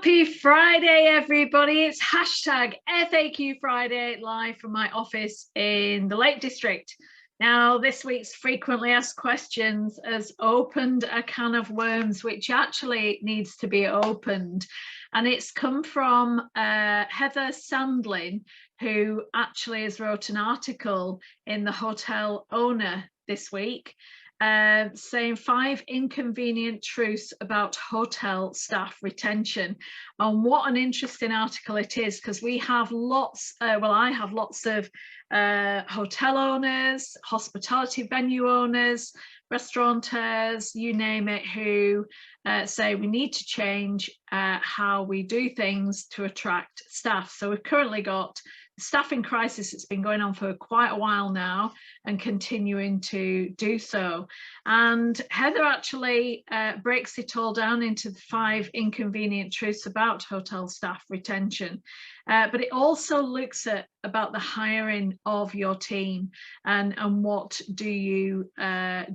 Happy Friday, everybody. It's hashtag FAQ Friday live from my office in the Lake District. Now, this week's frequently asked questions has opened a can of worms, which actually needs to be opened. And it's come from Heather Sandlin, who actually has wrote an article in the Hotel Owner this week, saying 5 inconvenient truths about hotel staff retention. And what an interesting article it is, because we have lots, I have lots of hotel owners, hospitality venue owners, restaurateurs, you name it, who say we need to change how we do things to attract staff. So we've currently got staffing crisis. It's been going on for quite a while now and continuing to do so. And Heather actually breaks it all down into the 5 inconvenient truths about hotel staff retention. But it also looks at about the hiring of your team and what do you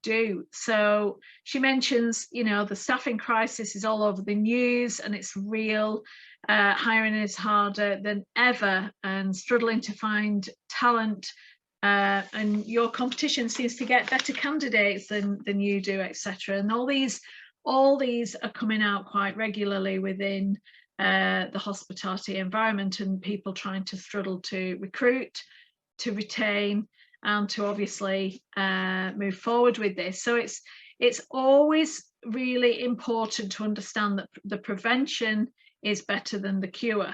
do. So she mentions, you know, the staffing crisis is all over the news and it's real. Hiring is harder than ever and struggling to find talent, and your competition seems to get better candidates than you do, etc. And all these are coming out quite regularly within the hospitality environment, and people trying to struggle to recruit, to retain, and to obviously move forward with this. So it's always really important to understand that the prevention is better than the cure.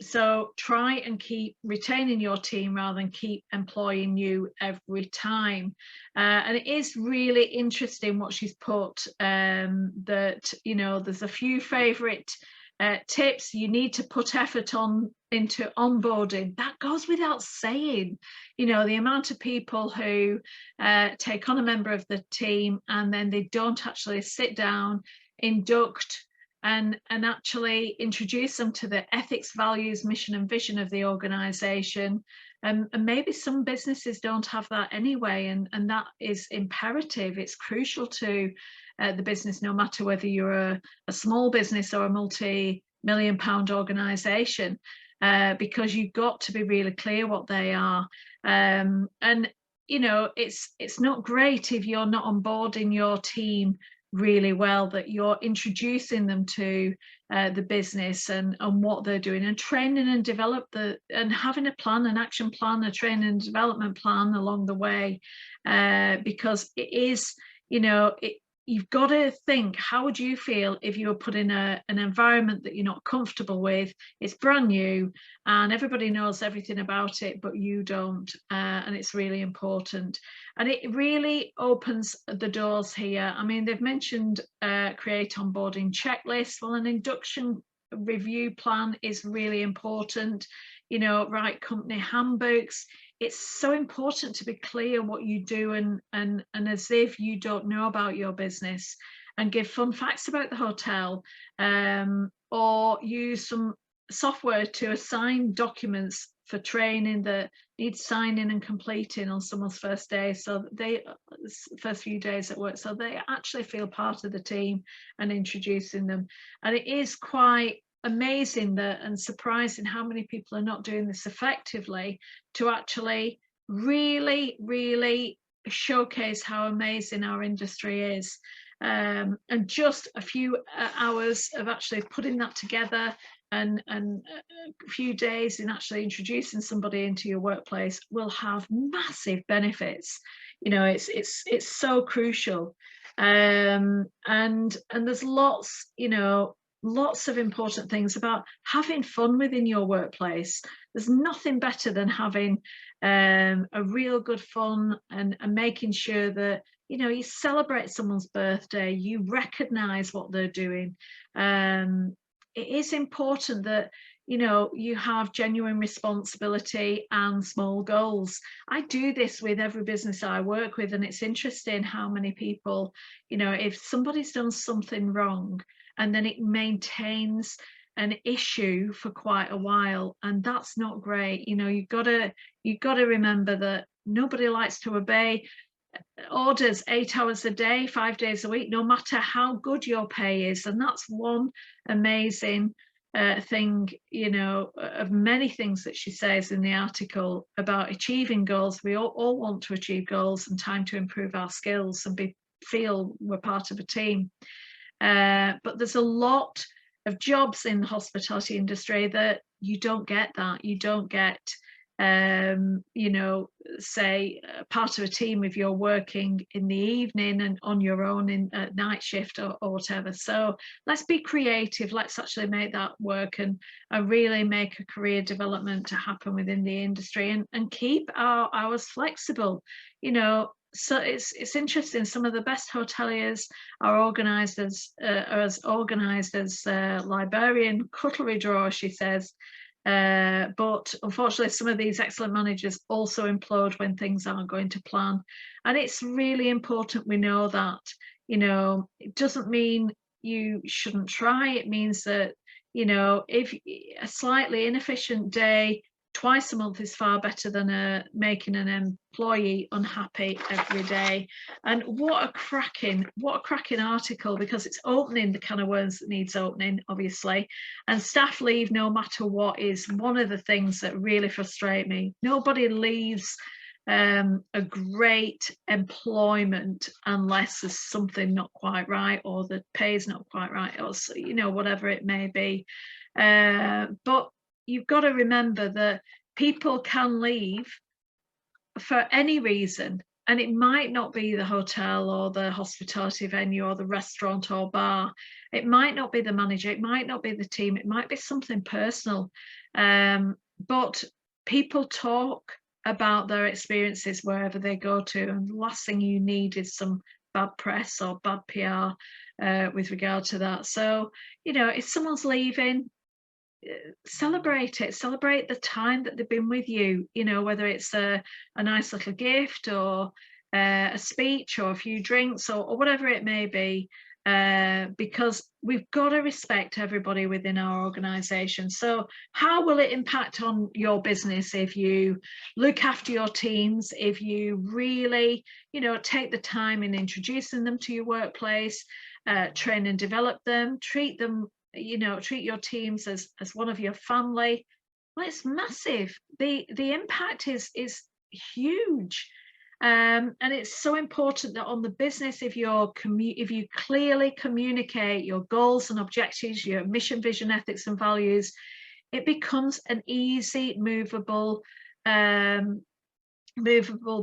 So try and keep retaining your team rather than keep employing you every time. And it is really interesting what she's put, that, you know, there's a few favorite tips. You need to put effort into onboarding. That goes without saying. You know, the amount of people who take on a member of the team and then they don't actually sit down, induct, and actually introduce them to the ethics, values, mission and vision of the organization. And maybe some businesses don't have that anyway, and that is imperative. It's crucial to the business, no matter whether you're a small business or a multi-million-pound organization, because you've got to be really clear what they are. And you know, it's not great if you're not onboarding your team really well, that you're introducing them to the business and what they're doing, and training and develop and having a plan, an action plan, a training and development plan along the way, because it is, you know, you've got to think, how would you feel if you were put in an environment that you're not comfortable with? It's brand new and everybody knows everything about it, but you don't, and it's really important. And it really opens the doors here. I mean, they've mentioned create onboarding checklists. Well, an induction review plan is really important. You know, write company handbooks. It's so important to be clear what you do and as if you don't know about your business, and give fun facts about the hotel, or use some software to assign documents for training that needs signing and completing on someone's first day, so that they first few days at work, so they actually feel part of the team, and introducing them. And it is quite amazing that, and surprising how many people are not doing this effectively, to actually really showcase how amazing our industry is. And just a few hours of actually putting that together, and a few days in actually introducing somebody into your workplace will have massive benefits. You know, it's so crucial. And there's lots, you know, lots of important things about having fun within your workplace. There's nothing better than having a real good fun, and making sure that, you know, you celebrate someone's birthday, you recognize what they're doing. It is important that, you know, you have genuine responsibility and small goals. I do this with every business I work with, and it's interesting how many people, you know, if somebody's done something wrong and then it maintains an issue for quite a while, and that's not great. You know, you've got to remember that nobody likes to obey orders 8 hours a day, 5 days a week, no matter how good your pay is. And that's one amazing thing, you know, of many things that she says in the article about achieving goals. We all want to achieve goals and time to improve our skills and feel we're part of a team. But there's a lot of jobs in the hospitality industry that you don't get that. You don't get, you know, say part of a team if you're working in the evening and on your own in a night shift or whatever. So let's be creative. Let's actually make that work and really make a career development to happen within the industry and keep our hours flexible, you know. So it's interesting. Some of the best hoteliers are organised as librarian cutlery drawer, she says. But unfortunately, some of these excellent managers also implode when things aren't going to plan. And it's really important we know that, you know, it doesn't mean you shouldn't try. It means that, you know, if a slightly inefficient day twice a month is far better than making an employee unhappy every day. And what a cracking article, because it's opening the can of worms that needs opening, obviously. And staff leave no matter what is one of the things that really frustrate me. Nobody leaves a great employment unless there's something not quite right, or the pay is not quite right, or, you know, whatever it may be. But you've got to remember that people can leave for any reason, and it might not be the hotel or the hospitality venue or the restaurant or bar. It might not be the manager, it might not be the team, it might be something personal. But people talk about their experiences wherever they go to, and the last thing you need is some bad press or bad PR with regard to that. So, you know, if someone's leaving, celebrate it, celebrate the time that they've been with you, you know, whether it's a nice little gift or a speech or a few drinks or whatever it may be, because we've got to respect everybody within our organization. So how will it impact on your business if you look after your teams, if you really, you know, take the time in introducing them to your workplace, train and develop them, treat them, you know, treat your teams as one of your family? Well, it's massive. The impact is huge, and it's so important that on the business, if you clearly communicate your goals and objectives, your mission, vision, ethics and values, it becomes an easy movable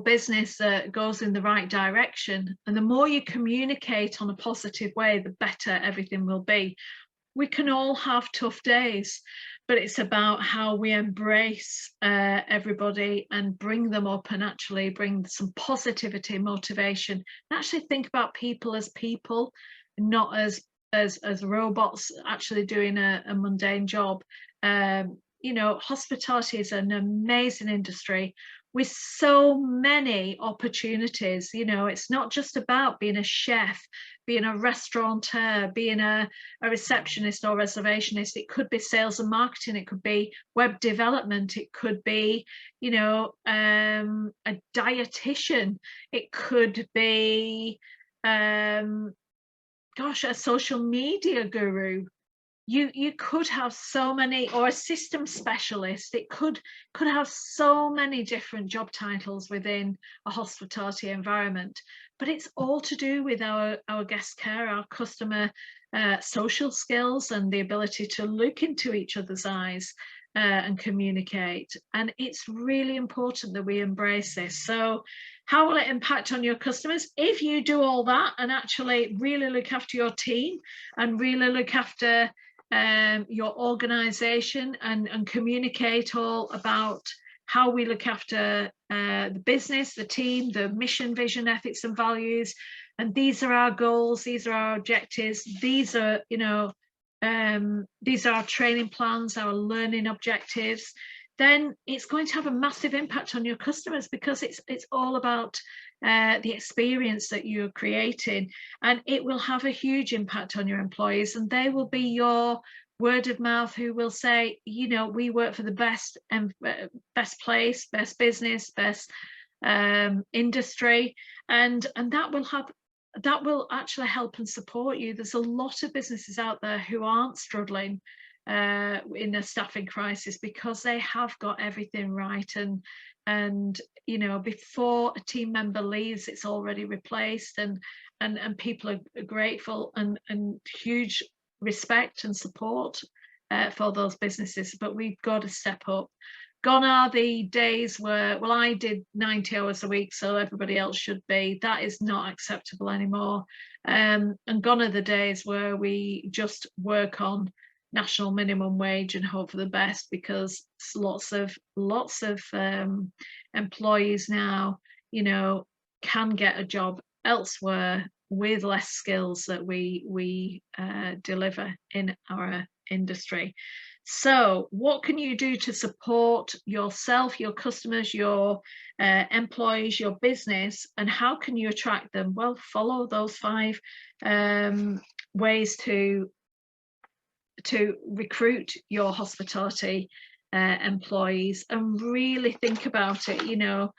business that goes in the right direction. And the more you communicate on a positive way, the better everything will be. We can all have tough days, but it's about how we embrace everybody and bring them up and actually bring some positivity, motivation, and actually think about people as people, not as robots actually doing a mundane job. You know, hospitality is an amazing industry with so many opportunities. You know, it's not just about being a chef, being a restaurateur, being a receptionist or reservationist. It could be sales and marketing, it could be web development, it could be, you know, a dietitian, it could be a social media guru. You could have so many, or a system specialist. It could have so many different job titles within a hospitality environment, but it's all to do with our guest care, our customer social skills, and the ability to look into each other's eyes and communicate. And it's really important that we embrace this. So how will it impact on your customers? If you do all that and actually really look after your team and really look after your organization and communicate all about how we look after the business, the team, the mission, vision, ethics and values, and these are our goals, these are our objectives, these are, you know, these are our training plans, our learning objectives, then it's going to have a massive impact on your customers, because it's all about the experience that you're creating, and it will have a huge impact on your employees, and they will be your word of mouth who will say, you know, we work for the best and best place, best business, best industry, and that will actually help and support you. There's a lot of businesses out there who aren't struggling in a staffing crisis because they have got everything right, and you know, before a team member leaves, it's already replaced, and people are grateful, and huge respect and support for those businesses. But we've got to step up. Gone are the days where, well, I did 90 hours a week, so everybody else should be. That is not acceptable anymore. And gone are the days where we just work on national minimum wage and hope for the best, because lots of employees now, you know, can get a job elsewhere with less skills that we deliver in our industry. So what can you do to support yourself, your customers, your employees, your business, and how can you attract them? Well, follow those 5 ways to recruit your hospitality employees, and really think about it. You know,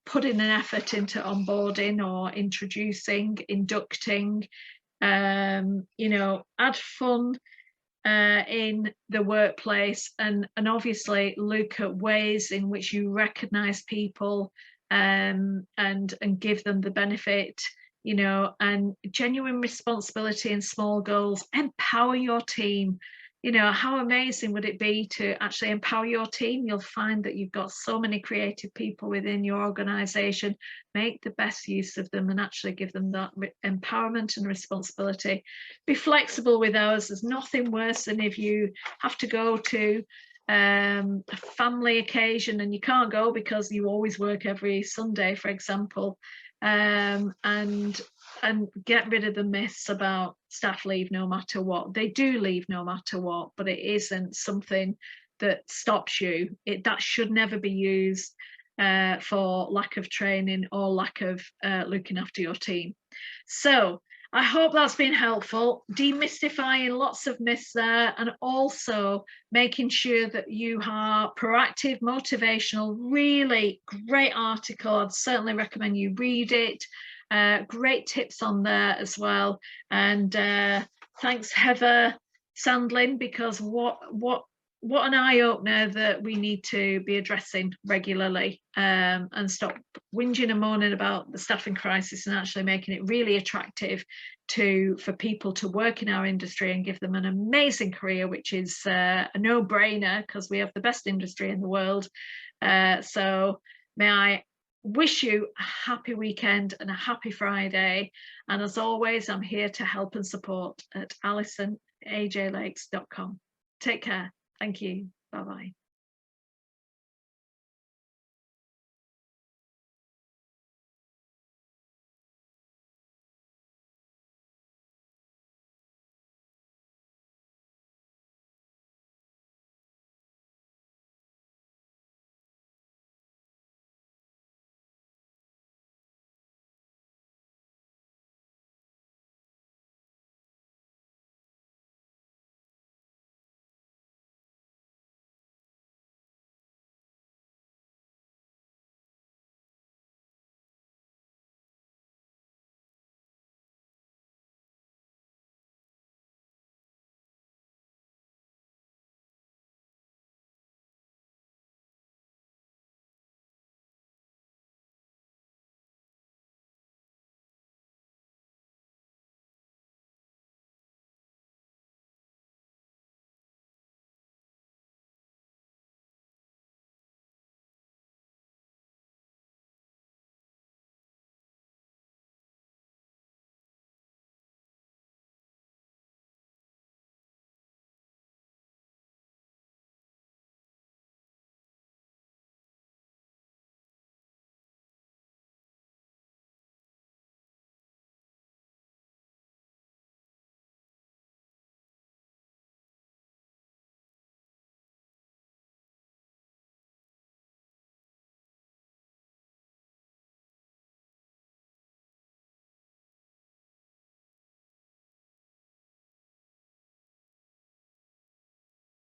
putting an effort into onboarding or introducing, inducting, you know, add fun in the workplace, and obviously look at ways in which you recognize people and give them the benefit, you know, and genuine responsibility and small goals. Empower your team. You know, how amazing would it be to actually empower your team? You'll find that you've got so many creative people within your organization. Make the best use of them and actually give them that empowerment and responsibility. Be flexible with those. There's nothing worse than if you have to go to a family occasion and you can't go because you always work every Sunday, for example, and get rid of the myths about staff leave no matter what. They do leave no matter what, but it isn't something that stops you. That should never be used for lack of training or lack of looking after your team. So I hope that's been helpful, demystifying lots of myths there, and also making sure that you are proactive, motivational. Really great article. I'd certainly recommend you read it. Great tips on there as well. And thanks, Heather Sandlin, because what an eye-opener that we need to be addressing regularly, and stop whinging and moaning about the staffing crisis, and actually making it really attractive for people to work in our industry and give them an amazing career, which is a no-brainer because we have the best industry in the world. So may I wish you a happy weekend and a happy Friday. And as always, I'm here to help and support at alisonajlakes.com. Take care. Thank you. Bye-bye.